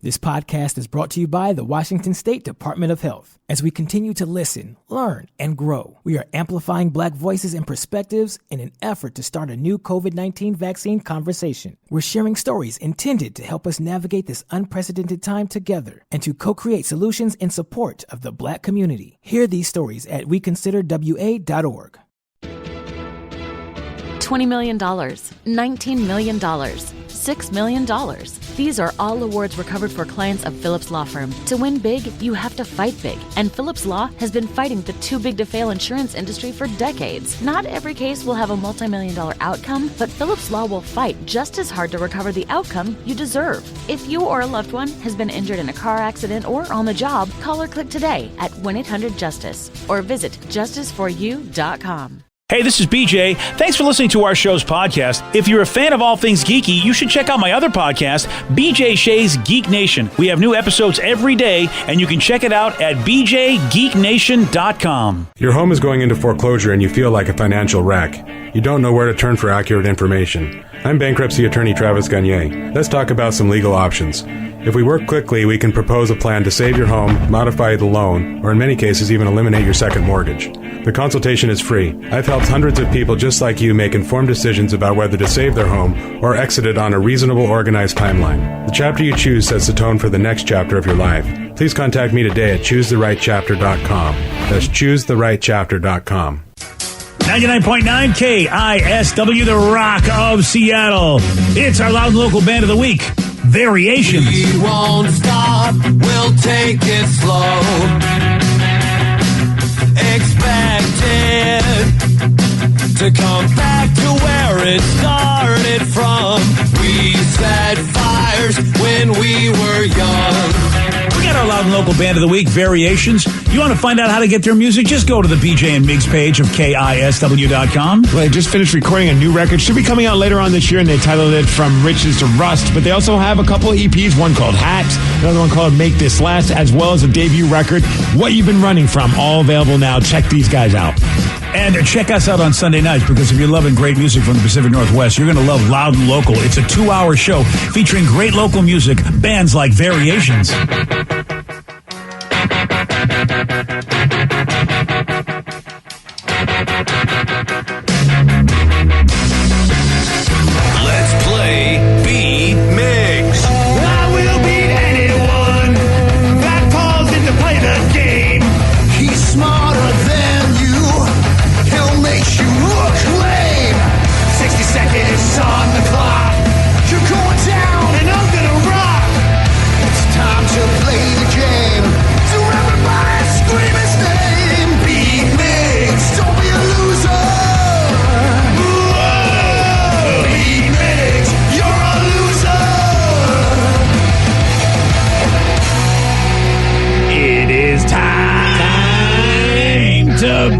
This podcast is brought to you by the Washington State Department of Health. As we continue to listen, learn, and grow, we are amplifying Black voices and perspectives in an effort to start a new COVID-19 vaccine conversation. We're sharing stories intended to help us navigate this unprecedented time together and to co-create solutions in support of the Black community. Hear these stories at weconsiderwa.org. $20 million, $19 million, $6 million. These are all awards recovered for clients of Phillips Law Firm. To win big, you have to fight big. And Phillips Law has been fighting the too-big-to-fail insurance industry for decades. Not every case will have a multi-million-dollar outcome, but Phillips Law will fight just as hard to recover the outcome you deserve. If you or a loved one has been injured in a car accident or on the job, call or click today at 1-800-JUSTICE or visit justiceforyou.com. Hey, this is BJ. Thanks for listening to our show's podcast. If you're a fan of all things geeky, you should check out my other podcast, BJ Shea's Geek Nation. We have new episodes every day, and you can check it out at bjgeeknation.com. Your home is going into foreclosure and you feel like a financial wreck. You don't know where to turn for accurate information. I'm bankruptcy attorney Travis Gagne. Let's talk about some legal options. If we work quickly, we can propose a plan to save your home, modify the loan, or in many cases even eliminate your second mortgage. The consultation is free. I've helped hundreds of people just like you make informed decisions about whether to save their home or exit it on a reasonable, organized timeline. The chapter you choose sets the tone for the next chapter of your life. Please contact me today at choosetherightchapter.com. That's choosetherightchapter.com. 99.9 KISW, the Rock of Seattle. It's our loud and local band of the week, Variations. We won't stop, we'll take it slow. Expected to come back to where it started from. We set fires when we were young. We got our loud and local band of the week, Variations. You want to find out how to get their music? Just go to the BJ and Migs page of KISW.com. Well, they just finished recording a new record. Should be coming out later on this year, and they titled it From Riches to Rust. But they also have a couple of EPs, one called Hats, another one called Make This Last, as well as a debut record, What You've Been Running From. All available now. Check these guys out. And check us out on Sunday nights, because if you're loving great music from the Pacific Northwest, you're going to love Loud and Local. It's a 2-hour show featuring great local music, bands like Variations. Let's play Beat Mix. I will beat anyone that calls in to play the game. He's smarter than you. He'll make you look lame. 60 seconds on the clock. You're going down and I'm gonna rock. It's time to play the game. So everybody scream his name. Beat Mix. Don't be a loser. Whoa. Beat Mix. You're a loser. It is time to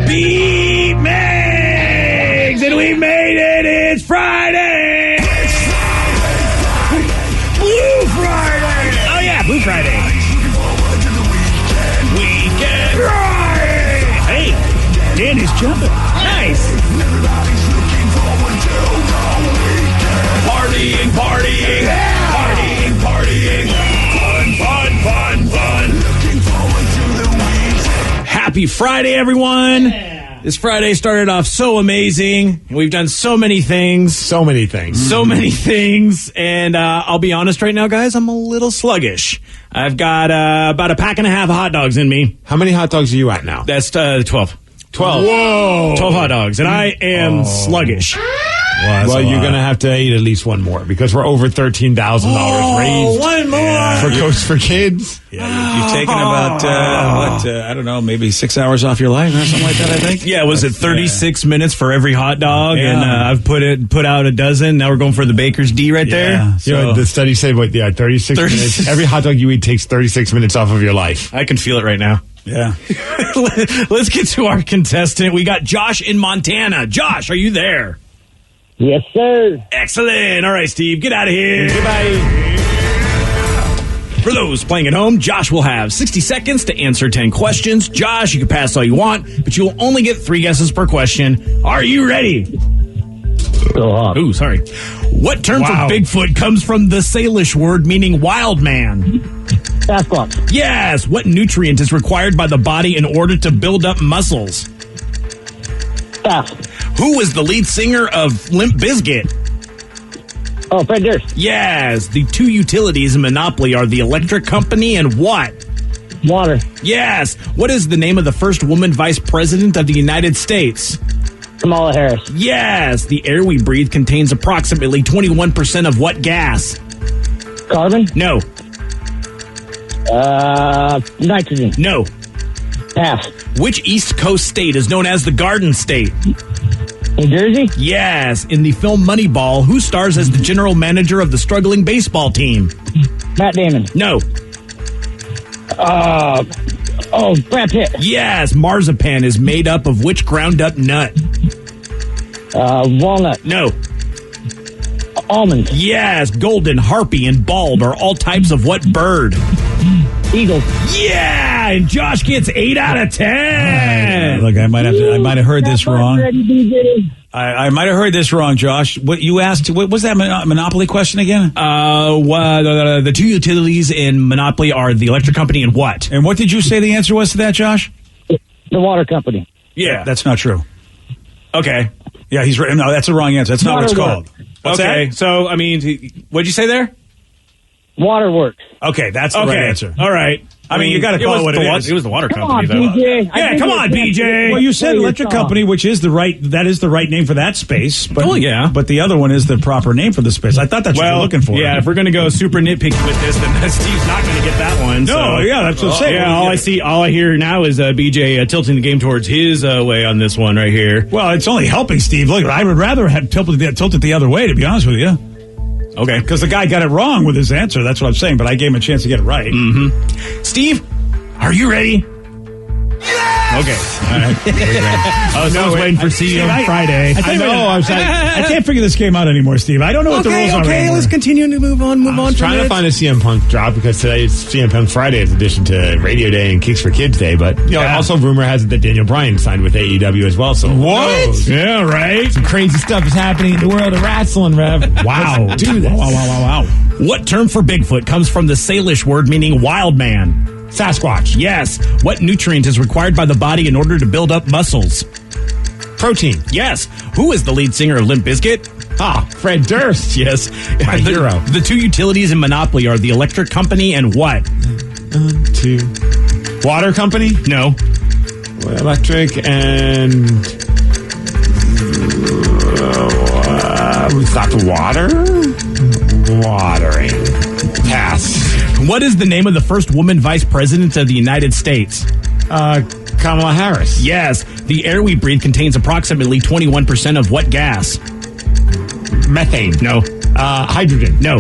beat Migs, and we made it. It's Friday. Blue Friday. Oh yeah, Blue Friday. Weekend Friday. Hey, Dan is jumping. Nice. Partying, partying, partying, partying. Fun, fun, fun, fun. Happy Friday, everyone. This Friday started off so amazing. We've done so many things. So many things. So many things. And I'll be honest right now, guys, I'm a little sluggish. I've got about a pack and a half of hot dogs in me. How many hot dogs are you at now? That's 12. 12. Whoa. 12 hot dogs. And I am sluggish. Well, you're going to have to eat at least one more, because we're over $13,000 raised. One more. For Coach for Kids. Yeah, you've taken about, I don't know, maybe 6 hours off your life or something like that, I think. Yeah, was it 36 minutes for every hot dog? Yeah. And I've put out a dozen. Now we're going for the Baker's D right there. So, you know, the study said, 36 minutes. Every hot dog you eat takes 36 minutes off of your life. I can feel it right now. Yeah. Let's get to our contestant. We got Josh in Montana. Josh, are you there? Yes, sir. Excellent. All right, Steve, get out of here. Goodbye. For those playing at home, Josh will have 60 seconds to answer 10 questions. Josh, you can pass all you want, but you will only get 3 guesses per question. Are you ready? Go off. Ooh, sorry. What term for Bigfoot comes from the Salish word meaning wild man? Sasquatch. Yes. What nutrient is required by the body in order to build up muscles? Pass. Who was the lead singer of Limp Bizkit? Oh, Fred Durst. Yes. The two utilities in Monopoly are the electric company and what? Water. Yes. What is the name of the first woman vice president of the United States? Kamala Harris. Yes. The air we breathe contains approximately 21% of what gas? Carbon. No. Nitrogen. No. Pass. Which East Coast state is known as the Garden State? New Jersey. Yes. In the film Moneyball, who stars as the general manager of the struggling baseball team? Matt Damon. No. Brad Pitt. Yes. Marzipan is made up of which ground up nut? Walnut. No. Almonds. Yes. Golden, harpy, and bald are all types of what bird? Eagle. Yeah, and Josh gets 8 out of 10. Look, I might have heard this wrong. I might have heard this wrong, Josh. What you asked? What was that Monopoly question again? The two utilities in Monopoly are the electric company and what? And what did you say the answer was to that, Josh? The water company. Yeah, that's not true. Okay. Yeah, he's right. No, that's the wrong answer. That's not what it's called. What's okay, that? so I mean, what'd you say there? Waterworks. Okay, that's the right answer. All right. I mean, you got to call it what it is. It was the water Come company, on, though. BJ. Yeah, come on, BJ. Well, you said electric company, which is the right name for that space. But, yeah. But the other one is the proper name for the space. I thought that's what you're looking for. Yeah, if we're going to go super nitpicky with this, then Steve's not going to get that one. No, yeah, that's what I'm saying. Yeah, all I hear now is BJ tilting the game towards his way on this one right here. Well, it's only helping Steve. Look, I would rather have tilted the other way, to be honest with you. Okay. Because the guy got it wrong with his answer. That's what I'm saying. But I gave him a chance to get it right. Mm-hmm. Steve, are you ready? Okay. All right. I was waiting for see you on Friday. I can't figure this game out anymore, Steve. I don't know what the rules are anymore. Let's continue to move on. Trying to find a CM Punk drop because today is CM Punk Friday in addition to Radio Day and Kicks for Kids Day. But also rumor has it that Daniel Bryan signed with AEW as well. So what? Yeah, right. Some crazy stuff is happening in the world of wrestling, Rev. Wow. Do this. Wow. What term for Bigfoot comes from the Salish word meaning wild man? Sasquatch. Yes. What nutrient is required by the body in order to build up muscles? Protein. Yes. Who is the lead singer of Limp Bizkit? Fred Durst. Yes. My hero. The two utilities in Monopoly are the electric company and what? Water company? No. Electric and... It's not the water? Watering. Pass. What is the name of the first woman vice president of the United States? Kamala Harris. Yes. The air we breathe contains approximately 21% of what gas? Methane. No. Hydrogen. No.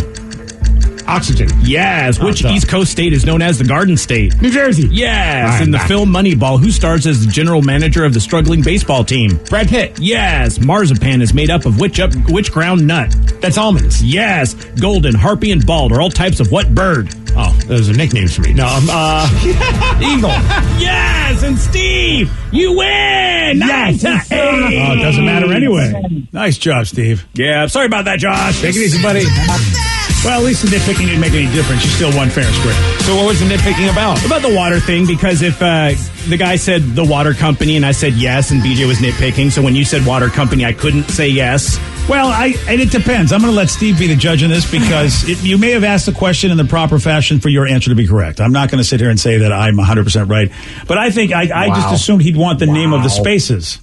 Oxygen. Yes. Which East Coast state is known as the Garden State? New Jersey. Yes. In the film Moneyball, who stars as the general manager of the struggling baseball team? Brad Pitt. Yes. Marzipan is made up of which ground nut? That's almonds. Yes. Golden, harpy, and bald are all types of what bird? Oh, those are nicknames for me. No, Eagle. Yes, and Steve, you win! 9 to 8! Oh, it doesn't matter anyway. Nice job, Steve. Yeah, sorry about that, Josh. Take it easy, buddy. Well, at least the nitpicking didn't make any difference. You still won fair and square. So what was the nitpicking about? About the water thing, because if the guy said the water company and I said yes and BJ was nitpicking, so when you said water company, I couldn't say yes. Well, and it depends. I'm going to let Steve be the judge in this because you may have asked the question in the proper fashion for your answer to be correct. I'm not going to sit here and say that I'm 100% right. But I think I just assumed he'd want the name of the spaces.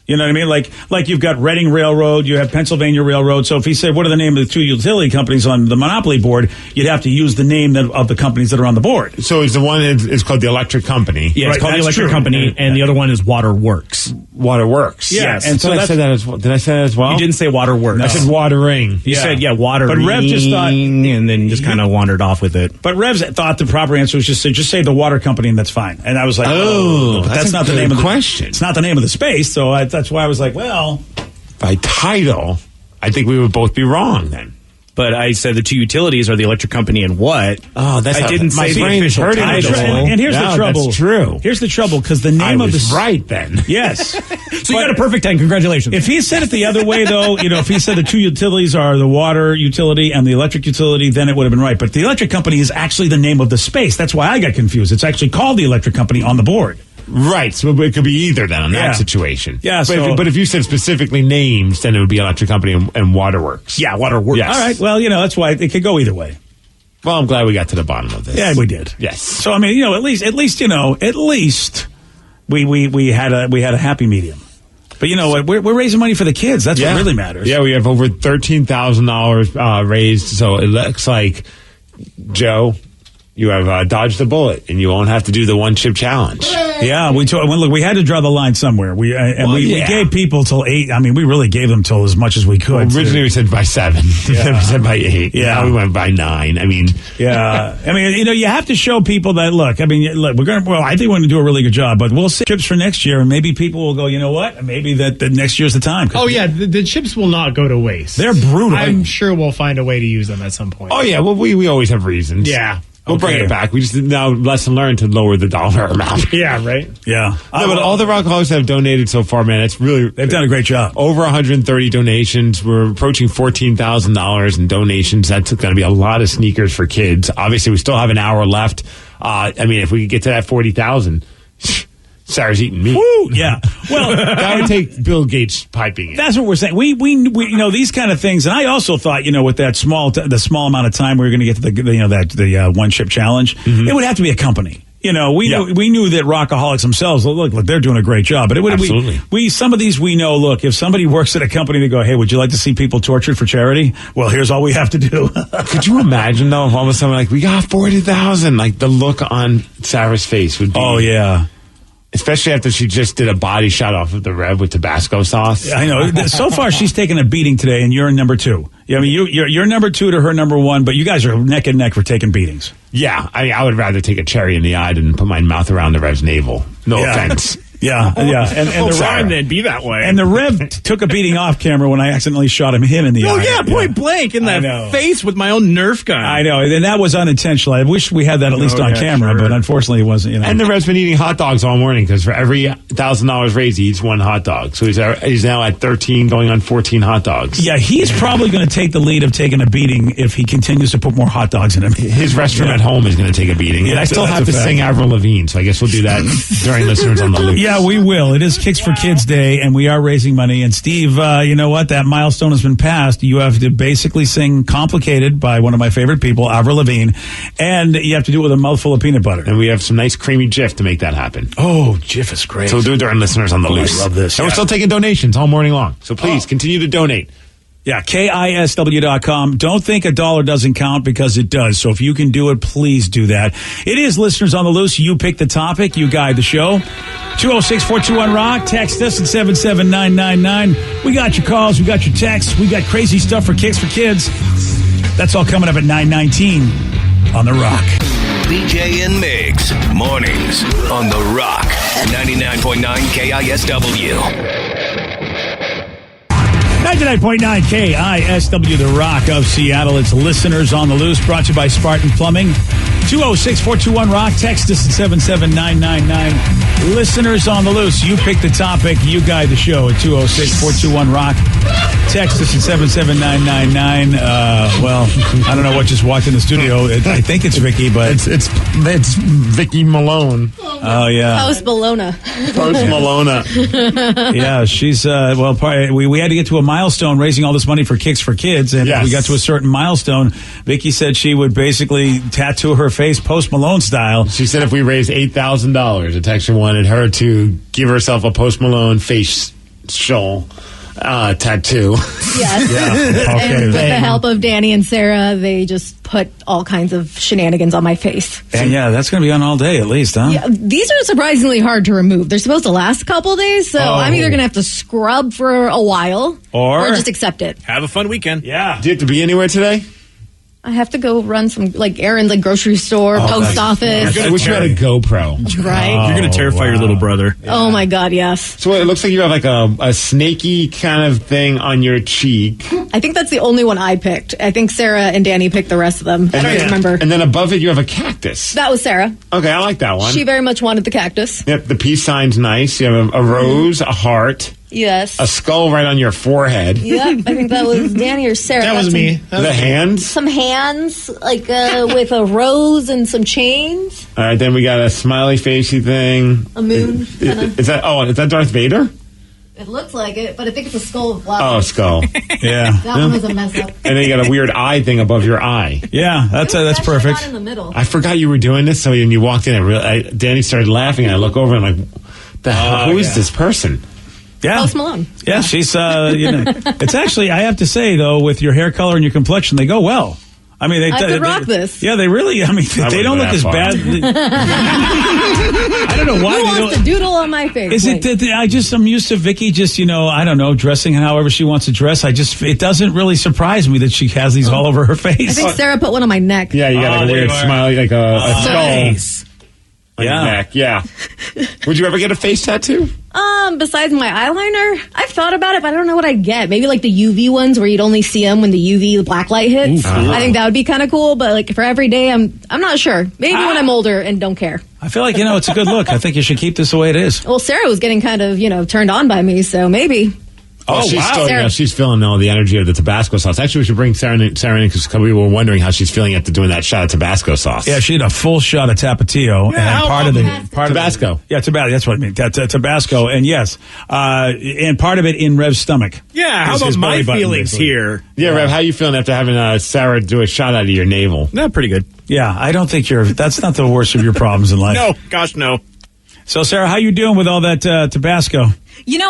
You know what I mean? Like you've got Reading Railroad, you have Pennsylvania Railroad. So if he said, what are the name of the two utility companies on the Monopoly board, you'd have to use the name of the companies that are on the board. So is the one is called the Electric Company? Yeah, it's called the Electric Company, and the other one is Waterworks. Waterworks. Yeah, Yes. and so Did I say that as well? You didn't say Waterworks. I said watering. You said, watering. But Rev just thought, and then just kind of wandered off with it. But Rev thought the proper answer was just say the water company, and that's fine. And I was like, but that's not the name of the question. It's not the name of the space, so that's why I was like, well, by title, I think we would both be wrong then. But I said the two utilities are the electric company and what? Oh, that's I didn't my say the brain's official hurting. title. And here's the trouble. That's true. Here's the trouble, because the name I of was the right then. Yes. So you got a perfect 10. Congratulations. If he said it the other way, though, if he said the two utilities are the water utility and the electric utility, then it would have been right. But the electric company is actually the name of the space. That's why I got confused. It's actually called the electric company on the board. Right, so it could be either then in that situation. Yeah, but if you said specifically names, then it would be electric company and waterworks. Yeah, waterworks. Yes. All right. Well, that's why it could go either way. Well, I'm glad we got to the bottom of this. Yeah, we did. Yes. So at least we had a happy medium. But you know what? We're raising money for the kids. That's what really matters. Yeah, we have over $13,000 raised. So it looks like, Joe, you have dodged the bullet, and you won't have to do the one chip challenge. Yeah, we had to draw the line somewhere. We gave people till 8. I mean, we really gave them till as much as we could. Well, originally we said by 7. Then we said by 8. Yeah, now we went by 9. I mean, yeah. I mean, you have to show people that. Look, I think we're going to do a really good job, but we'll see chips for next year, and maybe people will go. You know what? Maybe that next year's the time. Oh yeah, the chips will not go to waste. They're brutal. I'm sure we'll find a way to use them at some point. oh yeah. Well, we always have reasons. Yeah. We'll bring it back. We just now lesson learned to lower the dollar amount. Yeah, right? Yeah. No, but all the Rockaholics that have donated so far, man, it's really... They've done a great job. Over 130 donations. We're approaching $14,000 in donations. That's going to be a lot of sneakers for kids. Obviously, we still have an hour left. If we could get to that 40,000... Sarah's eating meat. Woo! Yeah. Well, that would take Bill Gates piping in. That's what we're saying. We these kind of things, and I also thought, with that the small amount of time we were going to get to the one chip challenge, it would have to be a company. We knew that Rockaholics themselves, look, they're doing a great job. But it would absolutely. Some of these we know. Look, if somebody works at a company, they go, "Hey, would you like to see people tortured for charity?" Well, here's all we have to do. Could you imagine though, if all of a sudden we got 40,000, like the look on Sarah's face would be. Oh yeah. Especially after she just did a body shot off of the Rev with Tabasco sauce. I know. So far, she's taken a beating today, and you're in number 2. I mean, you're number 2 to her number 1, but you guys are neck and neck for taking beatings. Yeah, I would rather take a cherry in the eye than put my mouth around the Rev's navel. No offense. Yeah. And the Rev didn't be that way. And the Rev took a beating off camera when I accidentally shot him in the eye. Oh yeah, point blank in that face with my own Nerf gun. I know, and that was unintentional. I wish we had that at least on camera, but unfortunately it wasn't. And the Rev's been eating hot dogs all morning because for every $1,000 raised, he eats one hot dog. So he's now at 13, going on 14 hot dogs. Yeah, he's probably going to take the lead of taking a beating if he continues to put more hot dogs in him. His restroom at home is going to take a beating. And I still have to sing Avril Lavigne, so I guess we'll do that during Listeners on the Loose. Yeah, we will. It is Kicks for Kids Day, and we are raising money. And Steve, you know what? That milestone has been passed. You have to basically sing Complicated by one of my favorite people, Avril Lavigne, and you have to do it with a mouthful of peanut butter. And we have some nice creamy Jif to make that happen. Oh, Jif is great. So we'll do it during Listeners on the Loose. I love this. And we're still taking donations all morning long. So please continue to donate. Yeah, KISW.com. Don't think $1 doesn't count, because it does. So if you can do it, please do that. It is Listeners on the Loose. You pick the topic. You guide the show. 206-421-ROCK. Text us at 77999. We got your calls. We got your texts. We got crazy stuff for Kicks for Kids. That's all coming up at 9:19 on The Rock. BJ and Migs. Mornings on The Rock. 99.9 KISW. 99.9 KISW, The Rock of Seattle. It's Listeners on the Loose, brought to you by Spartan Plumbing. 206-421-ROCK. Text us at 77999. Listeners on the Loose. You pick the topic. You guide the show at 206-421-ROCK. Text us at 77999. Well, I don't know what just walked in the studio. I think it's Vicky, but it's Vicky Malone. Oh yeah, Post Bologna. Post Malona. Yeah, she's we had to get to a milestone raising all this money for Kicks for Kids, and if we got to a certain milestone, Vicky said she would basically tattoo her face Post Malone style. She said if we raised $8,000, a texter wanted her to give herself a Post Malone facial tattoo. Yes. Yeah. Okay. And with the help of Danny and Sarah, they just put all kinds of shenanigans on my face. And yeah, that's going to be on all day at least, huh? Yeah, these are surprisingly hard to remove. They're supposed to last a couple of days, so I'm either going to have to scrub for a while or just accept it. Have a fun weekend. Yeah. Do you have to be anywhere today? I have to go run some errands, like grocery store, post office. I wish you had a GoPro. Right. You're going to terrify your little brother. Yeah. Oh my God, yes. So it looks like you have like a snaky kind of thing on your cheek. I think that's the only one I picked. I think Sarah and Danny picked the rest of them. I don't even remember. And then above it, you have a cactus. That was Sarah. Okay, I like that one. She very much wanted the cactus. Yep, the peace sign's nice. You have a rose, a heart. Yes. A skull right on your forehead. Yep, I think that was Danny or Sarah. That was me. The hands? Some hands, with a rose and some chains. All right, then we got a smiley facey thing. A moon. Is that Darth Vader? It looks like it, but I think it's a skull of flowers. Oh, skull. Yeah. That one was a mess up. And then you got a weird eye thing above your eye. Yeah, that's perfect. Not in the middle. I forgot you were doing this, so when you walked in, Danny started laughing, and I look over and I'm like, who is this person? Yeah. Post Malone. Yeah, she's, it's actually, I have to say, though, with your hair color and your complexion, they go well. I mean, I could rock this. Yeah, they really, they don't look as bad. I don't know why. Who wants to doodle on my face? Is it that I'm used to Vicky just, I don't know, dressing however she wants to dress. It doesn't really surprise me that she has these all over her face. I think Sarah put one on my neck. Yeah, you got a weird smile, like a skull. Nice. On your neck. Yeah. Would you ever get a face tattoo? Besides my eyeliner, I've thought about it, but I don't know what I'd get. Maybe like the UV ones where you'd only see them when the UV black light hits. I think that would be kind of cool, but for every day, I'm not sure. Maybe when I'm older and don't care. I feel like, it's a good look. I think you should keep this the way it is. Well, Sarah was getting kind of, turned on by me, so maybe. She's still, she's feeling all the energy of the Tabasco sauce. Actually, we should bring Sarah in because we were wondering how she's feeling after doing that shot of Tabasco sauce. Yeah, she had a full shot of Tapatio and part of Tabasco. Tabasco. That's what I mean. Tabasco, and yes, and part of it in Rev's stomach. Yeah, how about my feelings here? Yeah, Rev, how you feeling after having Sarah do a shot out of your navel? Not pretty good. Yeah, I don't think that's not the worst of your problems in life. No, gosh, no. So, Sarah, how you doing with all that Tabasco?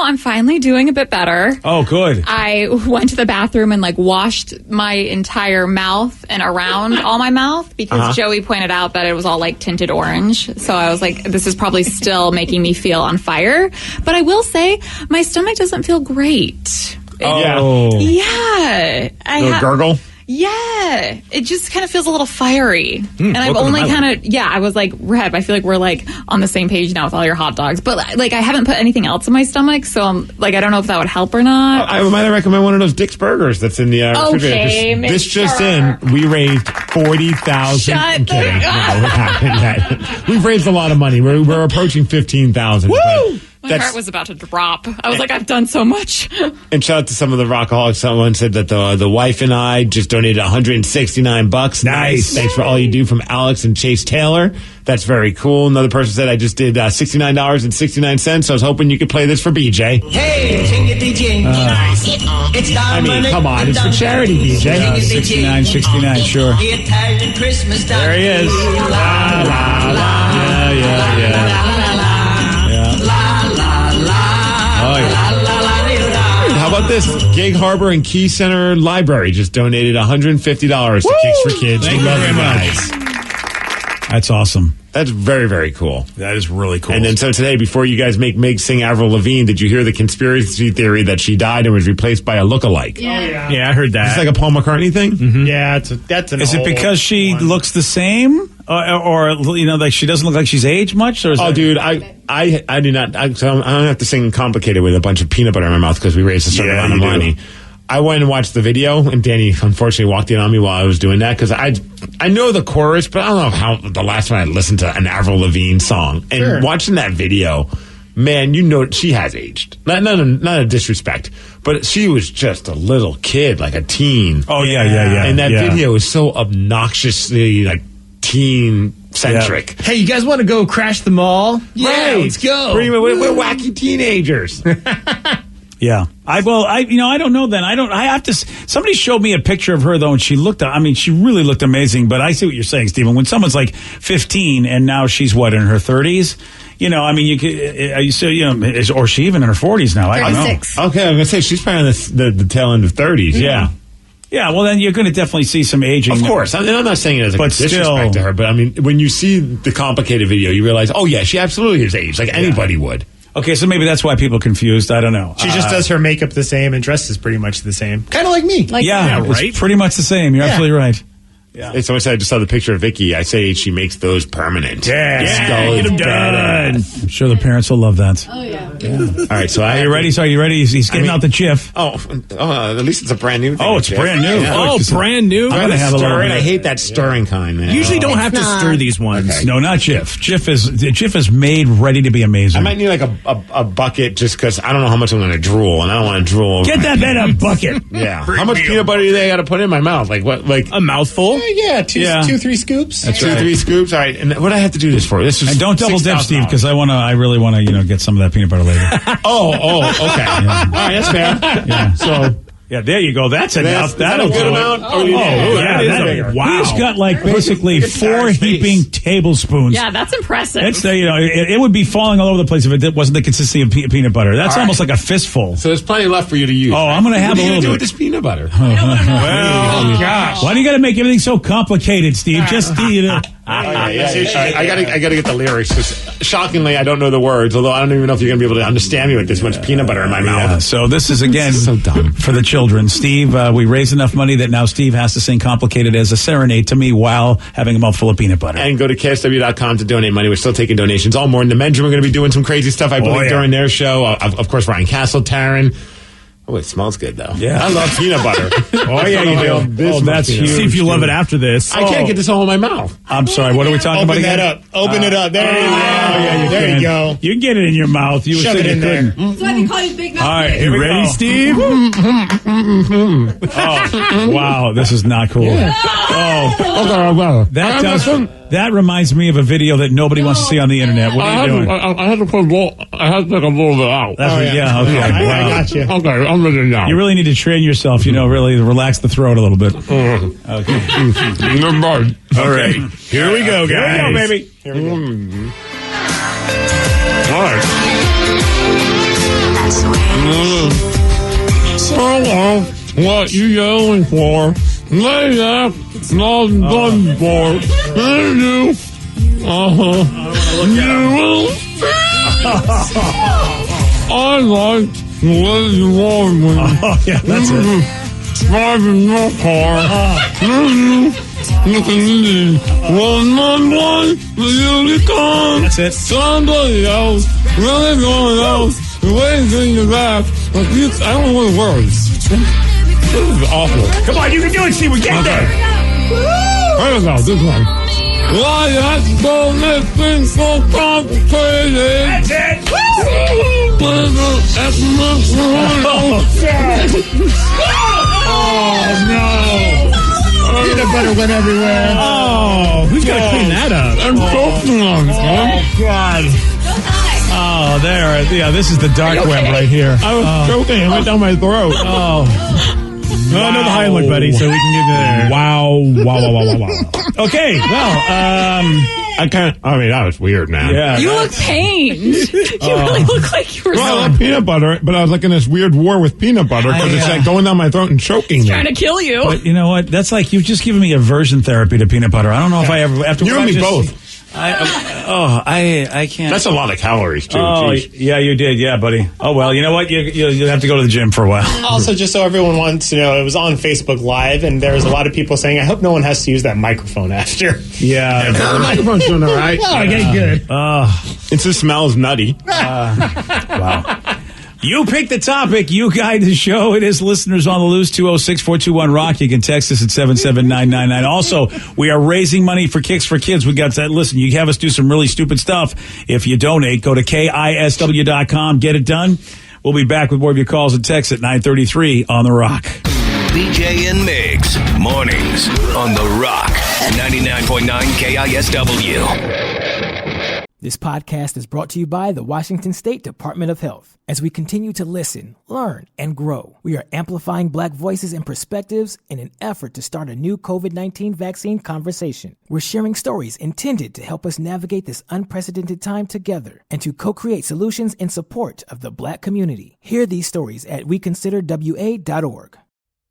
I'm finally doing a bit better. Oh, good. I went to the bathroom and washed my entire mouth and around all my mouth because Joey pointed out that it was all tinted orange. So I was like, this is probably still making me feel on fire. But I will say my stomach doesn't feel great. Yeah. Gurgle? Yeah, it just kind of feels a little fiery. And I've only I was like, Rev, I feel like we're on the same page now with all your hot dogs. But I haven't put anything else in my stomach, so I'm I don't know if that would help or not. I might recommend one of those Dick's Burgers that's in the refrigerator. This just in, we raised $40,000. Shut the We've raised a lot of money. We're approaching $15,000. Woo! My heart was about to drop. I was like, I've done so much. And shout out to some of the Rockaholics. Someone said that the wife and I just donated $169. Nice. Thanks for all you do from Alex and Chase Taylor. That's very cool. Another person said I just did $69.69. So I was hoping you could play this for BJ. Hey, jingle DJ. I mean, come on. It's for charity, BJ. $69.69, sure. The Italian Christmas time. There he is. La, la, la. Yeah. Oh, yeah. How about this? Gig Harbor and Key Center Library just donated $150 to Kicks for Kids. Thank you very much. That's awesome. That's very, very cool. That is really cool. And then so today, before you guys make Meg sing Avril Lavigne, did you hear the conspiracy theory that she died and was replaced by a lookalike? Yeah, I heard that. It's like a Paul McCartney thing? Mm-hmm. Yeah, that's an Is it because she looks the same? Or she doesn't look like she's aged much? Or is dude, I do not. I don't have to sing complicated with a bunch of peanut butter in my mouth because we raised a certain amount of money. I went and watched the video, and Danny unfortunately walked in on me while I was doing that because I know the chorus, but I don't know how the last time I listened to an Avril Lavigne song. And watching that video, man, she has aged. Not a disrespect, but she was just a little kid, like a teen. Oh yeah. And that video is so obnoxiously teen centric. Hey, you guys want to go crash the mall? Yeah, let's go. We're wacky teenagers. Yeah. I don't know then. I have to, somebody showed me a picture of her though, and she really looked amazing, but I see what you're saying, Stephen. When someone's 15 and now she's in her 30s, you could, or she even in her 40s now. I don't know. 36. Okay, I'm going to say she's probably on the tail end of 30s. Mm-hmm. Yeah. Yeah, well, then you're going to definitely see some aging. Of course. I'm not saying it as a disrespect to her, but when you see the complicated video, you realize, oh, yeah, she absolutely is aged, like anybody would. Okay, so maybe that's why people are confused. I don't know. She just does her makeup the same and dresses pretty much the same. Kind of like me. It's pretty much the same. You're absolutely right. Yeah. So I just saw the picture of Vicky. I say she makes those permanent. Yeah. Get him done. I'm sure the parents will love that. Oh, yeah. All right, so Are you ready? So are you ready? He's getting out the jiff. At least it's a brand new thing. Oh, it's brand new. Oh, brand new. I'm gonna have a little bit. I hate that stirring kind, man. Usually don't have to stir these ones. Okay. No, not Jif. Jif is made ready to be amazing. I might need like a bucket just because I don't know how much I'm going to drool, and I don't want to drool. Get that man a bucket. Yeah. How much peanut butter do they got to put in my mouth? Like what? Like a mouthful? Yeah, 2-3 scoops. That's two, right. 3 scoops. All right. And what do I have to do this for? This is And don't double dip, Steve, because I really want to get some of that peanut butter later. Okay. All right, that's fair. Yeah. So. Yeah, there you go. That's enough. That'll do do it. it. Wow. He's got like basically 4 heaping tablespoons. Yeah, that's impressive. It's it would be falling all over the place if it wasn't the consistency of peanut butter. That's almost like a fistful. So there's plenty left for you to use. Oh, I'm going to have a little bit. bit. With this peanut butter? Well, gosh. Why do you got to make everything so complicated, Steve? Just I gotta get the lyrics. 'Cause shockingly, I don't know the words. Although I don't even know if you're gonna be able to understand me with this much peanut butter in my mouth. Yeah, so this is again so dumb for the children. Steve, we raised enough money that now Steve has to sing "Complicated" as a serenade to me while having a mouthful of peanut butter. And go to KSW.com to donate money. We're still taking donations all morning. The men's room are going to be doing some crazy stuff. I believe during their show. Of course, Ryan Castle, Taryn. Oh, it smells good though. Yeah, I love peanut butter. Oh yeah, you do. That's huge. See if you love it after this. I can't get this all in my mouth. I'm sorry. What are we talking about again? Open it up. There you go. Yeah, there you go. You can get it in your mouth. You Shove it in there. That's why they call you Big Mouth. All right, You ready, Steve? Oh, wow, this is not cool. Yeah. Oh, that reminds me of a video that nobody wants to see on the internet. What are you doing? I had to take a little bit out. Okay. I got you. Okay, I'm ready now. You really need to train yourself, really relax the throat a little bit. Okay. All right. Here we go, guys. Here we go, baby. Here we go. All right. What you yelling for? Lay up, not done for. There you. I like what you want me. Oh, yeah, that's it. Driving your car. One, unicorn. That's it. Somebody else, really going else, waiting in your back. I don't know the words. This is awful. Come on, you can do it, Steve. We're getting there. Here we go, this one. Why that's so things so complicated? That's it. Oh, no. Peanut butter went everywhere. Oh, who's got to clean that up? I'm choking on it. Oh, God. Oh, there. Yeah, this is the dark web right here. I was choking. It went down my throat. Oh. No, another Highland, buddy, so we can get there. Wow. Okay, well, that was weird, man. yeah. You look pained. You really look like you were Well, I love peanut butter, but I was like in this weird war with peanut butter because it's like going down my throat and choking me. trying to kill you. But you know what? That's like you've just given me aversion therapy to peanut butter. I don't know if I ever after You and me both. I can't. That's a lot of calories too. Oh, Jeez. yeah, you did. Yeah, buddy. Oh, well, you know what? You'll have to go to the gym for a while. Also, just so everyone wants to know, it was on Facebook Live, and there was a lot of people saying, I hope no one has to use that microphone after. Yeah. The microphone's doing all right. Oh, okay, good. It just smells nutty. Wow. You pick the topic. You guide the show. It is listeners on the loose, 206-421-ROCK. You can text us at 77999. Also, we are raising money for Kicks for Kids. We got that. Listen, you have us do some really stupid stuff. If you donate, go to KISW.com. Get it done. We'll be back with more of your calls and texts at 9:33 on The Rock. BJ and Migs, mornings on The Rock, 99.9 KISW. This podcast is brought to you by the Washington State Department of Health. As we continue to listen, learn, and grow, we are amplifying Black voices and perspectives in an effort to start a new COVID-19 vaccine conversation. We're sharing stories intended to help us navigate this unprecedented time together and to co-create solutions in support of the Black community. Hear these stories at weconsiderwa.org.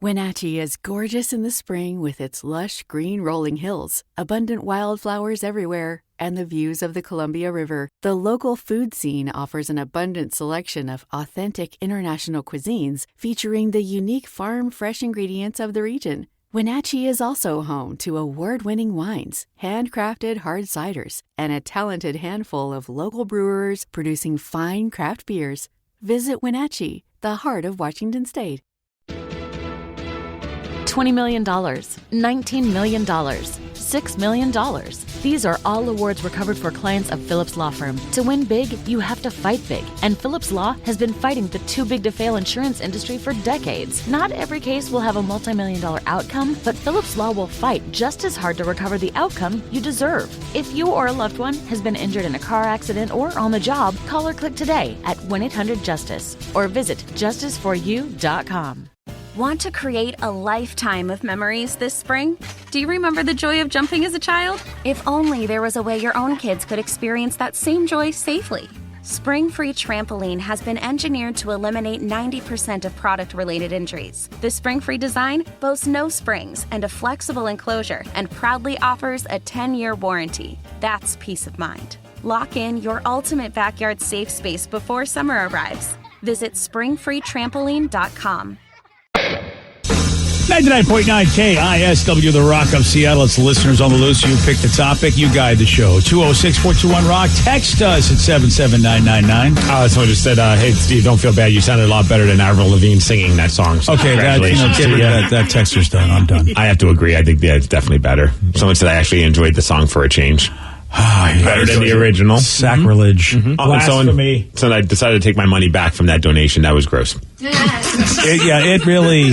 Wenatchee is gorgeous in the spring with its lush green rolling hills, abundant wildflowers everywhere, and the views of the Columbia River. The local food scene offers an abundant selection of authentic international cuisines featuring the unique farm-fresh ingredients of the region. Wenatchee is also home to award-winning wines, handcrafted hard ciders, and a talented handful of local brewers producing fine craft beers. Visit Wenatchee, the heart of Washington State. $20 million, $19 million, $6 million. These are all awards recovered for clients of Phillips Law Firm. To win big, you have to fight big. And Phillips Law has been fighting the too-big-to-fail insurance industry for decades. Not every case will have a multi-million-dollar outcome, but Phillips Law will fight just as hard to recover the outcome you deserve. If you or a loved one has been injured in a car accident or on the job, call or click today at 1-800-JUSTICE or visit justiceforyou.com. Want to create a lifetime of memories this spring? Do you remember the joy of jumping as a child? If only there was a way your own kids could experience that same joy safely. Spring Free Trampoline has been engineered to eliminate 90% of product-related injuries. The Spring Free design boasts no springs and a flexible enclosure and proudly offers a 10-year warranty. That's peace of mind. Lock in your ultimate backyard safe space before summer arrives. Visit springfreetrampoline.com. 99.9 KISW, The Rock of Seattle. It's the listeners on the loose. You pick the topic. You guide the show. 206-421-ROCK. Text us at 77999. Someone just said, hey, Steve, don't feel bad. You sounded a lot better than Avril Lavigne singing that song. So okay, that texter's done. I'm done. I have to agree. I think it's definitely better. Someone said I actually enjoyed the song for a change. Better than the original. Sacrilege. Blasphemy. So I decided to take my money back from that donation. That was gross. It really...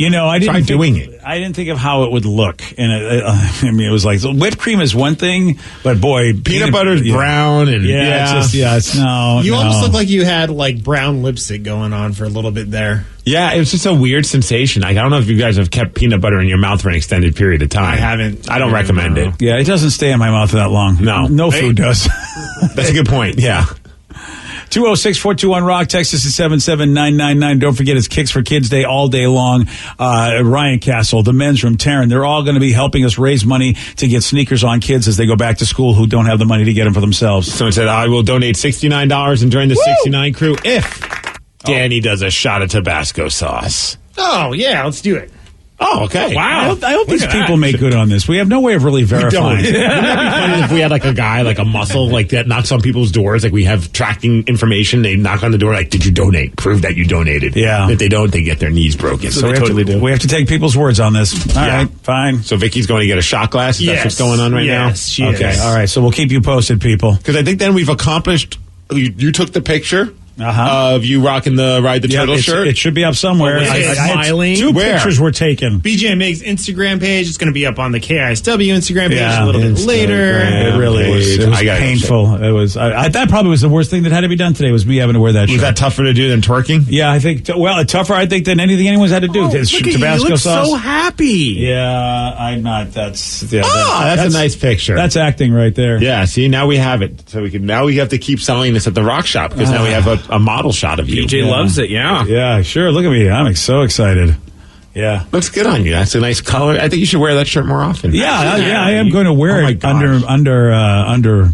I didn't think of how it would look, and it was like whipped cream is one thing, but boy, peanut butter's brown, and it's no. You almost look like you had like brown lipstick going on for a little bit there. Yeah, it was just a weird sensation. I don't know if you guys have kept peanut butter in your mouth for an extended period of time. I haven't. I don't recommend it. Yeah, it doesn't stay in my mouth that long. No food does. That's a good point. Yeah. 206-421-ROCK. Text us at 77999. Don't forget, it's Kicks for Kids Day all day long. Ryan Castle, the men's room, Taryn, they're all going to be helping us raise money to get sneakers on kids as they go back to school who don't have the money to get them for themselves. Someone said, I will donate $69 and join the 69 crew if Danny does a shot of Tabasco sauce. Oh, yeah, let's do it. Oh, okay. Wow. I hope these people make good on this. We have no way of really verifying. Wouldn't that be funny if we had like a guy, like a muscle, like that knocks on people's doors? Like we have tracking information. They knock on the door like, did you donate? Prove that you donated. Yeah. If they don't, they get their knees broken. So they totally do. We have to take people's words on this. All right, fine. So Vicky's going to get a shot glass? That's what's going on right now? Yes, she is. Okay, all right. So we'll keep you posted, people. Because I think then we've accomplished, you took the picture. Of you rocking the Ride the Turtle shirt. It should be up somewhere. Smiling. Two pictures were taken. BJ Miggs Instagram page. It's going to be up on the KISW Instagram page a little bit later. It really was. It was painful. It was. That probably was the worst thing that had to be done today was me having to wear that shirt. Was that tougher to do than twerking? Yeah, I think. Tougher, I think, than anything anyone's had to do. Look at Tabasco you look sauce. so happy. Yeah, I'm not. That's a nice picture. That's acting right there. Yeah. See, now we have it. So now we have to keep selling this at the Rock Shop because now we have a model shot of you. BJ loves it, yeah. Yeah, sure. Look at me. I'm so excited. Yeah. Looks good on you. That's a nice color. I think you should wear that shirt more often. Yeah, I am going to wear it under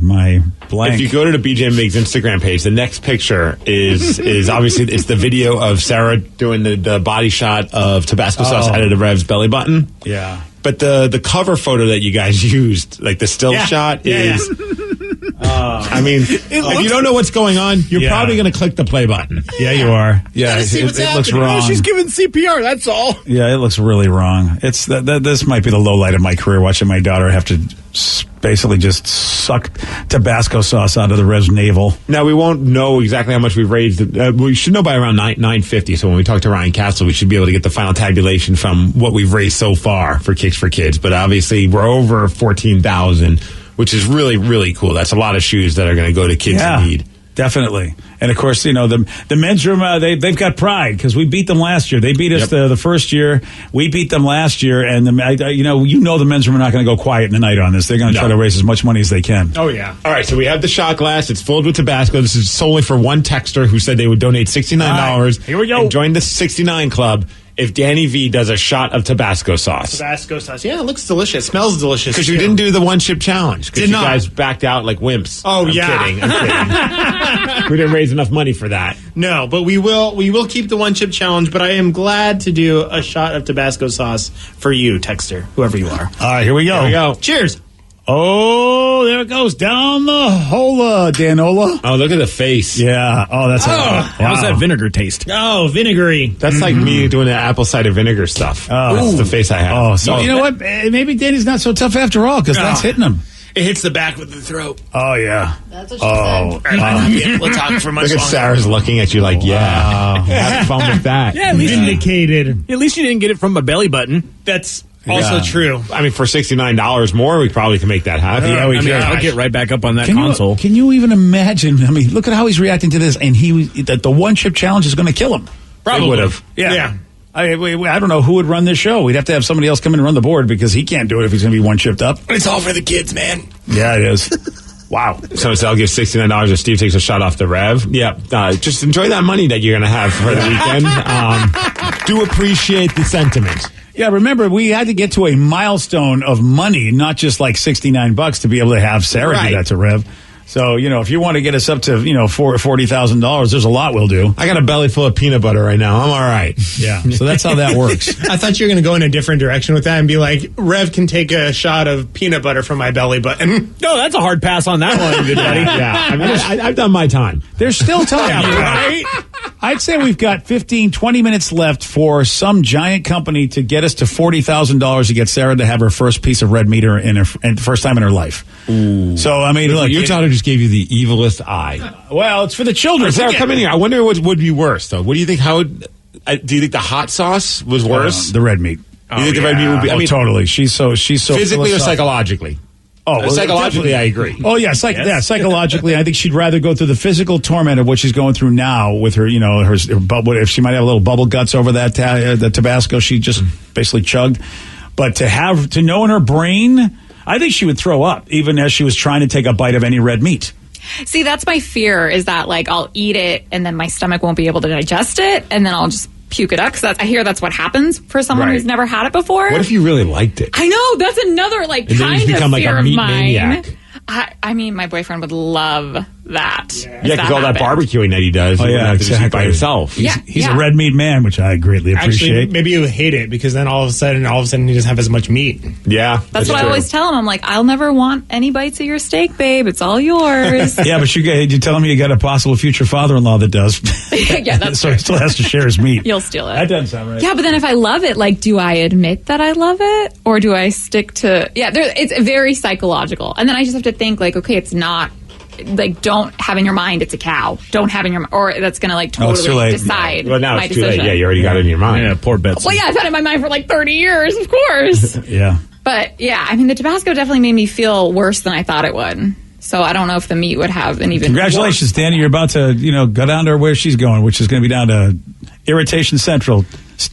my blank. If you go to the BJ Miggs Instagram page, the next picture is obviously it's the video of Sarah doing the body shot of Tabasco sauce out of the Rev's belly button. Yeah. But the cover photo that you guys used, like the still shot, is... I mean, if you don't know what's going on, you're probably going to click the play button. Yeah, you are. Yeah, it looks wrong. Oh, she's giving CPR, that's all. Yeah, it looks really wrong. It's this might be the low light of my career, watching my daughter have to basically just suck Tabasco sauce out of the Rev's navel. Now, we won't know exactly how much we've raised. We should know by around $9.50. So when we talk to Ryan Castle, we should be able to get the final tabulation from what we've raised so far for Kicks for Kids. But obviously, we're over $14,000, which is really, really cool. That's a lot of shoes that are going to go to kids in need. Definitely. And of course, the men's room, they've got pride because we beat them last year. They beat us the first year. We beat them last year. And the men's room are not going to go quiet in the night on this. They're going to try to raise as much money as they can. Oh, yeah. All right. So we have the shot glass. It's filled with Tabasco. This is solely for one texter who said they would donate $69. Here we go. And join the 69 Club. if Danny V does a shot of Tabasco sauce. Tabasco sauce. Yeah, it looks delicious. Smells delicious. Because you didn't do the one chip challenge. Because Did you not. guys backed out like wimps. Oh, I'm kidding. We didn't raise enough money for that. No, but we will keep the one chip challenge, but I am glad to do a shot of Tabasco sauce for you, Texter, whoever you are. All right, here we go. Here we go. Cheers. Oh, there it goes. Down the hola, Danola. Oh, look at the face. Yeah. Oh, that's How's that vinegar taste? Oh, vinegary. That's like me doing the apple cider vinegar stuff. Oh. That's the face I have. Oh, so you know what? Maybe Danny's not so tough after all, because that's hitting him. It hits the back of the throat. Oh, yeah. That's what she said. We'll talk for much Look at longer. Sarah's looking at you like, have fun with that. Yeah, at least Vindicated. At least you didn't get it from my belly button. That's also true. I mean, for $69 more, we probally can make that happen. Yeah, we can. I'll get right back up on that console. Can you even imagine? I mean, look at how he's reacting to this, and the one chip challenge is going to kill him. Probably would have. Yeah. I don't know who would run this show. We'd have to have somebody else come in and run the board because he can't do it if he's going to be one chipped up. It's all for the kids, man. Yeah, it is. Wow. So I'll give $69 if Steve takes a shot off the Rev. Yeah, just enjoy that money that you're going to have for the weekend. Do appreciate the sentiment. Yeah, remember, we had to get to a milestone of money, not just like $69 to be able to have Sarah do that to Rev. So, if you want to get us up to, $40,000, there's a lot we'll do. I got a belly full of peanut butter right now. I'm all right. Yeah. So that's how that works. I thought you were going to go in a different direction with that and be like, Rev can take a shot of peanut butter from my belly button. No, that's a hard pass on that one, good buddy. Yeah. I mean, I've done my time. There's still time. Right? I'd say we've got 15, 20 minutes left for some giant company to get us to $40,000 to get Sarah to have her first piece of red meat in her first time in her life. Ooh. So, I mean, look. Your daughter just gave you the evilest eye. Well, it's for the children. Sarah, come in here. I wonder what would be worse, though. What do you think? Do you think the hot sauce was worse? The red meat. You think the red meat would be? I mean, totally. She's so physically or psychologically? Oh, well, psychologically, I agree. Oh, yeah, psychologically, I think she'd rather go through the physical torment of what she's going through now with her, her bubble. If she might have a little bubble guts over that the Tabasco, she just basically chugged. But to know in her brain, I think she would throw up even as she was trying to take a bite of any red meat. See, that's my fear is that I'll eat it and then my stomach won't be able to digest it and then I'll just puke it up because I hear that's what happens for someone who's never had it before. What if you really liked it? I know, that's another kind of fear of mine. Maniac. I mean, my boyfriend would love that. Yeah, because all that barbecuing that he does, exactly. By himself. He's a red meat man, which I greatly appreciate. Actually, maybe you hate it because then all of a sudden he doesn't have as much meat. Yeah, that's what I always tell him. I'm like, I'll never want any bites of your steak, babe. It's all yours. Yeah, but you tell him you got a possible future father-in-law that does. Yeah, that's so he still has to share his meat. You'll steal it. That doesn't sound right. Yeah, but then if I love it, do I admit that I love it, or do I stick to? Yeah, it's very psychological, and then I just have to think okay, it's not. Don't have in your mind it's a cow. Don't have in your mind, or that's going to totally decide well, now my it's decision. Too late. Yeah, you already got it in your mind. Yeah, poor Betsy. Well, yeah, I've had it in my mind for 30 years, of course. Yeah. But yeah, I mean, the Tabasco definitely made me feel worse than I thought it would. So I don't know if the meat would have an even. Congratulations, Danny! You're about to go down to where she's going, which is going to be down to Irritation Central,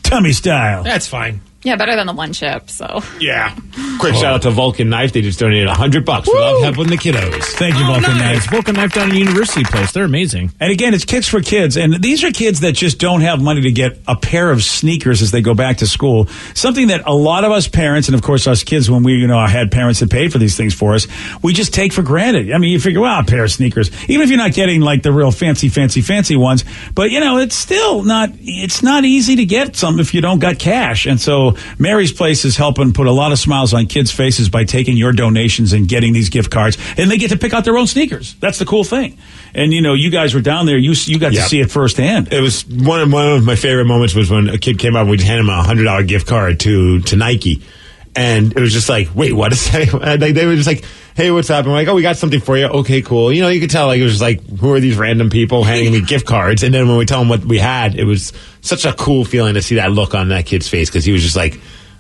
tummy style. That's fine. Yeah, better than the one chip. So yeah. Quick shout out to Vulcan Knife. They just donated $100 for love helping the kiddos. Thank you, Vulcan Knife. Vulcan Knife down in University Place. They're amazing. And again, it's Kicks for Kids. And these are kids that just don't have money to get a pair of sneakers as they go back to school. Something that a lot of us parents, and of course us kids, when we had parents that paid for these things for us, we just take for granted. I mean, you figure, well, a pair of sneakers, even if you're not getting the real fancy ones, but it's still it's not easy to get some if you don't got cash. And so Mary's Place is helping put a lot of smiles on kids' faces by taking your donations and getting these gift cards, and they get to pick out their own sneakers. That's the cool thing. And you guys were down there. You got to see it firsthand. It was one of my favorite moments was when a kid came up and we just handed him a $100 gift card to Nike, and it was just wait, what is that? They were just like, hey, what's up? And I'm like, oh, we got something for you. Okay, cool. You could tell it was just who are these random people handing me gift cards? And then when we tell them what we had, it was such a cool feeling to see that look on that kid's face because he was just like,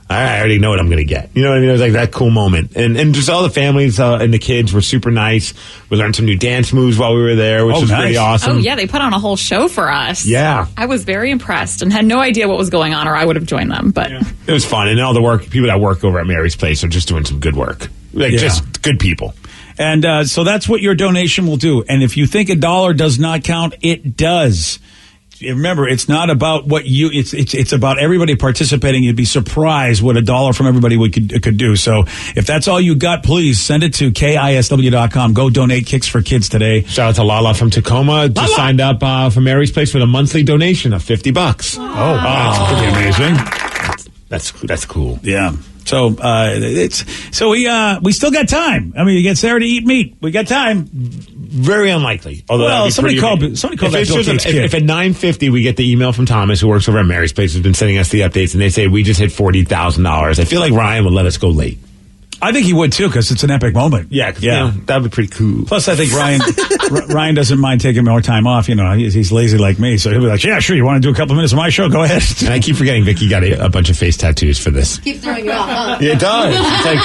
I already know what I'm going to get. You know what I mean? It was that cool moment. And just all the families and the kids were super nice. We learned some new dance moves while we were there, which was pretty awesome. Oh, yeah. They put on a whole show for us. Yeah. I was very impressed and had no idea what was going on or I would have joined them. But it was fun. And all the people that work over at Mary's Place are just doing some good work. Just good people. And so that's what your donation will do. And if you think $1 does not count, it does. remember, it's not about what you. It's about everybody participating. You'd be surprised what $1 from everybody could do. So if that's all you got, please send it to KISW.com. Go donate Kicks for Kids today. Shout out to Lala from Tacoma. Just signed up for Mary's Place with a monthly donation of $50. That's pretty amazing. That's cool. Yeah. So we still got time. I mean, you get Sarah to eat meat. We got time. Very unlikely. Although somebody called that Bill Gates kid. If at 9:50 we get the email from Thomas, who works over at Mary's Place, who's been sending us the updates, and they say we just hit $40,000, I feel like Ryan would let us go late. I think he would too, because it's an epic moment. Yeah, that would be pretty cool. Plus, I think Ryan doesn't mind taking more time off. You know, he's lazy like me, so he'll be like, "Yeah, sure. You want to do a couple minutes of my show? Go ahead." And I keep forgetting Vicky got a bunch of face tattoos for this. Keep throwing you off, huh? Yeah, it does. It's like,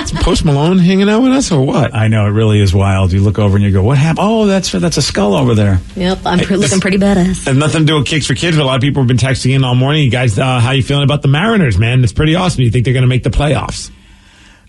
it's Post Malone hanging out with us, or what? I know, it really is wild. You look over and you go, "What happened? Oh, that's a skull over there." Yep, I'm looking pretty badass. Has nothing to do with Kicks for Kids, but a lot of people have been texting in all morning. You guys, how you feeling about the Mariners, man? It's pretty awesome. You think they're going to make the playoffs?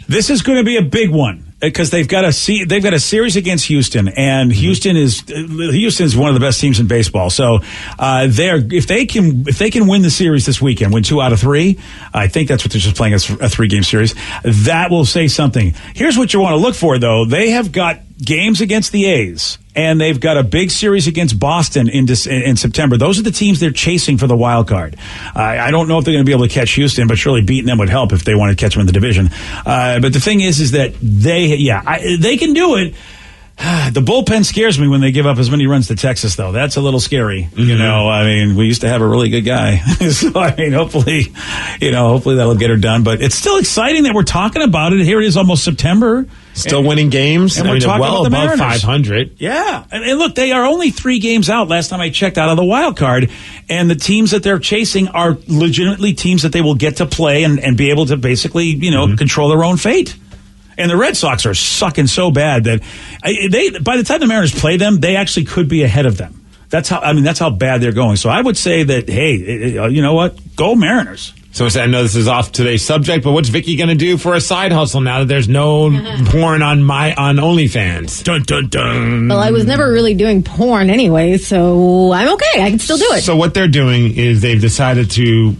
This is going to be a big one because they've got a series against Houston, and Houston's one of the best teams in baseball. So if they can win the series this weekend, win 2 out of 3, I think that's what they're just playing a 3-game series. That will say something. Here's what you want to look for, though. They have got games against the A's, and they've got a big series against Boston in September. Those are the teams they're chasing for the wild card. I don't know if they're going to be able to catch Houston, but surely beating them would help if they want to catch them in the division. But the thing is that they can do it. The bullpen scares me when they give up as many runs to Texas, though. That's a little scary. Mm-hmm. You know, I mean, we used to have a really good guy. So, I mean, hopefully that'll get her done. But it's still exciting that we're talking about it. Here it is, almost September. Still winning games. And we're talking well about the above Mariners. 500. Yeah. And look, they are only 3 games out last time I checked out of the wild card. And the teams that they're chasing are legitimately teams that they will get to play and be able to basically, control their own fate. And the Red Sox are sucking so bad that by the time the Mariners play them, they actually could be ahead of them. That's how bad they're going. So I would say that, hey, you know what? Go Mariners. So I know this is off today's subject, but what's Vicky going to do for a side hustle now that there's no porn on OnlyFans? Dun, dun, dun. Well, I was never really doing porn anyway, so I'm okay. I can still do it. So what they're doing is they've decided to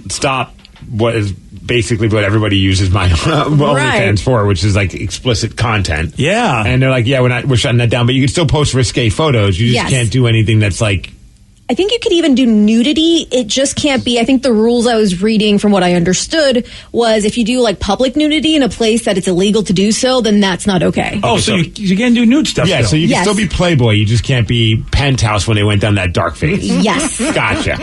stop what is basically what everybody uses my OnlyFans for, which is like explicit content. Yeah. And they're like, we're shutting that down, but you can still post risque photos. You just can't do anything that's like... I think you could even do nudity. It just can't be. I think the rules I was reading from what I understood was if you do like public nudity in a place that it's illegal to do so, then that's not okay. Oh, so you can do nude stuff. Yeah, still. so you can still be Playboy. You just can't be Penthouse when they went down that dark phase. Yes. Gotcha.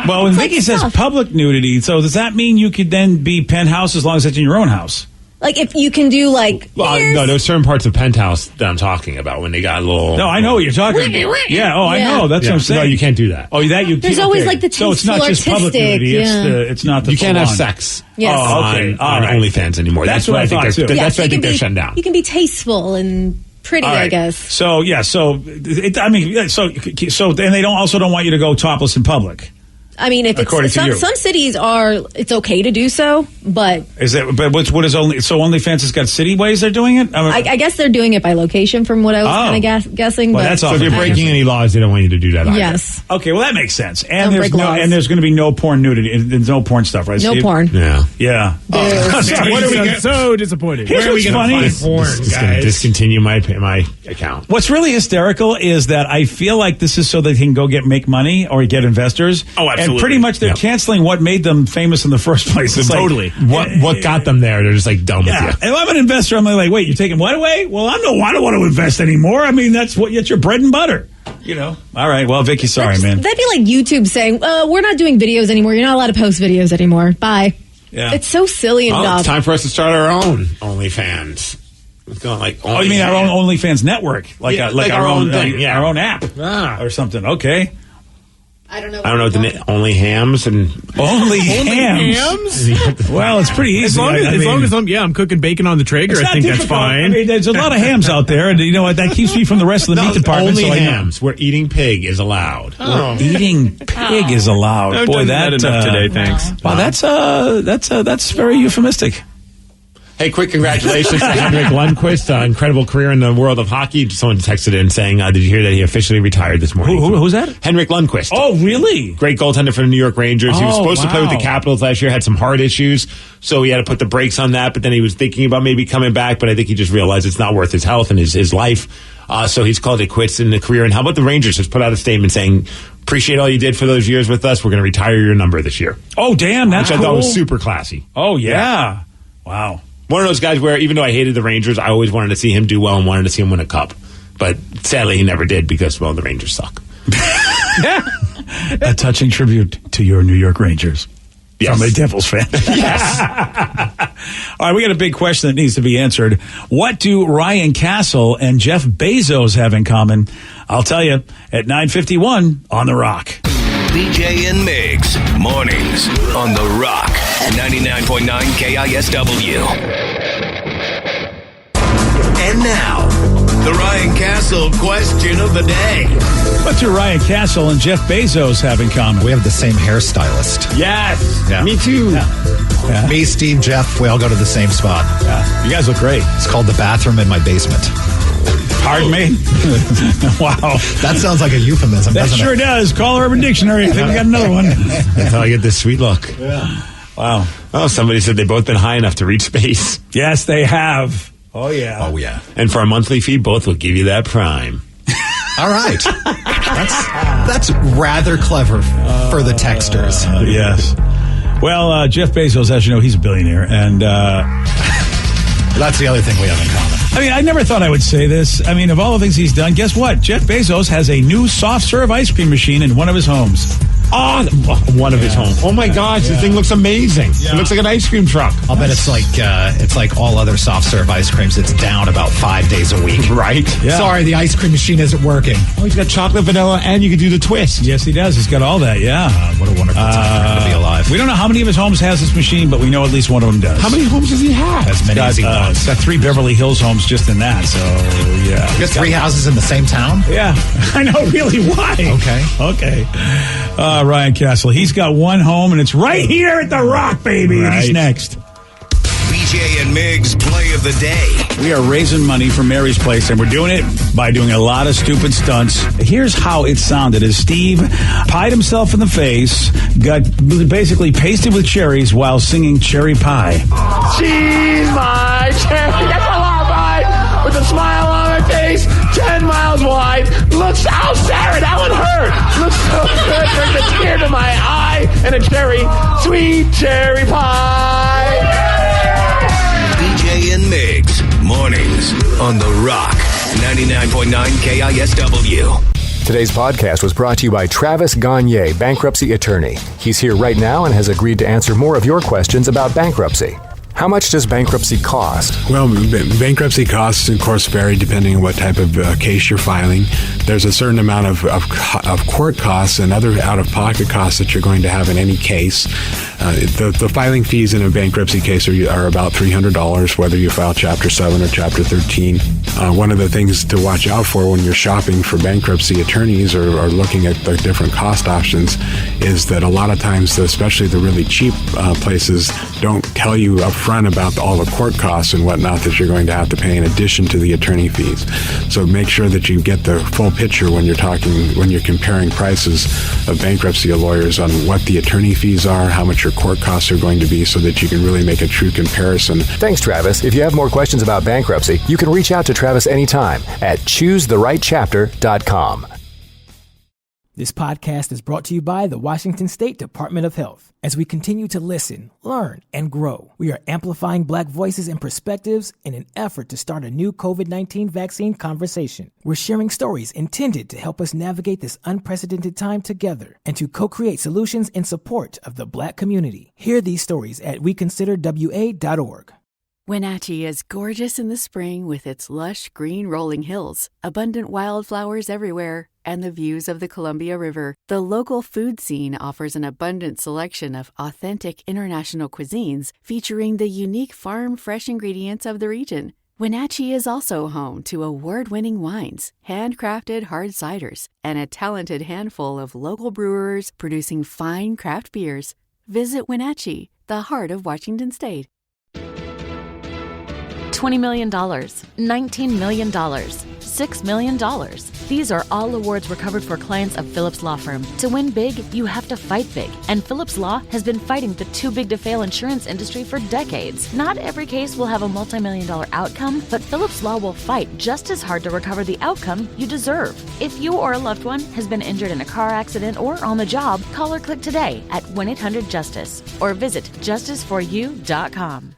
Well, when Vicky says public nudity, so does that mean you could then be Penthouse as long as it's in your own house? Like if you can do like... no, there's certain parts of Penthouse that I'm talking about when they got a little... No, I know what you're talking about. Yeah, I know. That's what I'm saying. No, you can't do that. Oh, that you can't. There's always like the tasteful, so it's not just public nudity. It's not the you can't have full-on. sex Yes. on OnlyFans anymore. That's what I think they're shutting down. You can be tasteful and pretty, I guess. So, so then they don't want you to go topless in public. I mean, if according to you. Some cities it's okay to do so, but what is only so OnlyFans has got city ways they're doing it? I guess they're doing it by location from what I was kind of guessing. Well, but that's so if you're breaking any laws, they don't want you to do that either. Yes. Okay, well that makes sense. And there's going to be no porn nudity. There's no porn stuff, right? No Steve? porn. Yeah. Sorry, what are we so disappointed? Here's what's funny. Porn, guys. Going to discontinue my account. What's really hysterical is that I feel like this is so they can go make money or get investors. Oh, absolutely. And pretty much they're canceling what made them famous in the first place. It's totally. What got them there? They're just like done with you. If I'm an investor, I'm like, wait, you're taking what away? Well, I don't want to invest anymore. I mean, that's your bread and butter. All right. Well, Vicky, sorry, man. That'd be like YouTube saying, we're not doing videos anymore. You're not allowed to post videos anymore. Bye. Yeah. It's so silly and dumb. It's time for us to start our own OnlyFans. It's going like you mean our own OnlyFans network, like our own thing, our own app or something? Okay. I don't know what the only hams and only hams. Well, it's pretty easy. As long as I'm cooking bacon on the Traeger, I think that's fine. I mean, there's a lot of hams out there, and you know what? That keeps me from the rest of the meat department. Only hams. Where eating pig is allowed. Eating pig is allowed. I've Boy, done that enough today. Thanks. Wow, that's very euphemistic. Hey, quick congratulations to Henrik Lundqvist. Incredible career in the world of hockey. Someone texted in saying, did you hear that he officially retired this morning? Who's that? Henrik Lundqvist. Oh, really? Great goaltender for the New York Rangers. He was supposed to play with the Capitals last year, had some heart issues, so he had to put the brakes on that, but then he was thinking about maybe coming back, but I think he just realized it's not worth his health and his life. So he's called it quits in the career. And how about the Rangers just put out a statement saying, appreciate all you did for those years with us. We're going to retire your number this year. Oh, damn. That's Which cool. I thought was super classy. Oh, yeah. Wow. One of those guys where even though I hated the Rangers, I always wanted to see him do well and wanted to see him win a cup. But sadly, he never did because, well, the Rangers suck. A touching tribute to your New York Rangers. Yes. From a Devils fan. Yes. All right, we got a big question that needs to be answered. What do Ryan Castle and Jeff Bezos have in common? I'll tell you at 9:51 on The Rock. BJ and Migs, mornings on The Rock, 99.9 KISW. And now, the Ryan Castle question of the day. What do Ryan Castle and Jeff Bezos have in common? We have the same hairstylist. Yes. Yeah. Me too. Yeah. Me, Steve, Jeff, we all go to the same spot. Yeah. You guys look great. It's called the bathroom in my basement. Pardon me? Wow. That sounds like a euphemism, That doesn't sure it? does. Call Urban Dictionary. I think we got another one. That's how I get this sweet look. Yeah. Wow. Oh, somebody said they've both been high enough to reach space. Yes, they have. Oh, yeah. Oh, yeah. And for a monthly fee, both will give you that prime. All right. That's rather clever for the texters. Yes. Well, Jeff Bezos, as you know, he's a billionaire. And that's the other thing we have in common. I mean, I never thought I would say this. I mean, of all the things he's done, guess what? Jeff Bezos has a new soft serve ice cream machine in one of his homes. Oh, one of his homes. Oh my gosh, the thing looks amazing. Yeah. It looks like an ice cream truck. I'll bet it's like all other soft serve ice creams. It's down about 5 days a week. Right? Yeah. Sorry, the ice cream machine isn't working. Oh, he's got chocolate, vanilla, and you can do the twist. Yes, he does. He's got all that, yeah. What a wonderful time for him to be alive. We don't know how many of his homes has this machine, but we know at least one of them does. How many homes does he have? As many as he wants. He's got 3 Beverly Hills homes just in that, so yeah. You got 3 houses in the same town? Yeah. I know, really, why? Okay. Ryan Castle, he's got one home, and it's right here at The Rock, baby. Right. He's next. BJ and Migs play of the day. We are raising money for Mary's Place, and we're doing it by doing a lot of stupid stunts. Here's how it sounded as Steve pied himself in the face, got basically pasted with cherries while singing Cherry Pie. She's my cherry. That's a lot, right? With a smile on her face, 10 miles wide. Looks, oh, Sarah, that one hurt. Looks so good. Brings a tear to my eye and a cherry, sweet cherry pie. BJ and Migs, mornings on The Rock, 99.9 KISW. Today's podcast was brought to you by Travis Gagne, bankruptcy attorney. He's here right now and has agreed to answer more of your questions about bankruptcy. How much does bankruptcy cost? Well, bankruptcy costs, of course, vary depending on what type of case you're filing. There's a certain amount of court costs and other out-of-pocket costs that you're going to have in any case. The filing fees in a bankruptcy case are about $300, whether you file Chapter 7 or Chapter 13. One of the things to watch out for when you're shopping for bankruptcy attorneys or looking at the different cost options is that a lot of times, especially the really cheap places, don't tell you up front about all the court costs and whatnot that you're going to have to pay in addition to the attorney fees. So make sure that you get the full picture when you're comparing prices of bankruptcy lawyers on what the attorney fees are, how much your court costs are going to be, so that you can really make a true comparison. Thanks, Travis. If you have more questions about bankruptcy, you can reach out to Travis anytime at choosetherightchapter.com. This podcast is brought to you by the Washington State Department of Health. As we continue to listen, learn, and grow, we are amplifying Black voices and perspectives in an effort to start a new COVID-19 vaccine conversation. We're sharing stories intended to help us navigate this unprecedented time together and to co-create solutions in support of the Black community. Hear these stories at weconsiderwa.org. Wenatchee is gorgeous in the spring with its lush green rolling hills, abundant wildflowers everywhere, and the views of the Columbia River. The local food scene offers an abundant selection of authentic international cuisines featuring the unique farm-fresh ingredients of the region. Wenatchee is also home to award-winning wines, handcrafted hard ciders, and a talented handful of local brewers producing fine craft beers. Visit Wenatchee, the heart of Washington State. $20 million, $19 million, $6 million. These are all awards recovered for clients of Phillips Law Firm. To win big, you have to fight big. And Phillips Law has been fighting the too big to fail insurance industry for decades. Not every case will have a multi-million-dollar outcome, but Phillips Law will fight just as hard to recover the outcome you deserve. If you or a loved one has been injured in a car accident or on the job, call or click today at 1-800-JUSTICE or visit justiceforyou.com.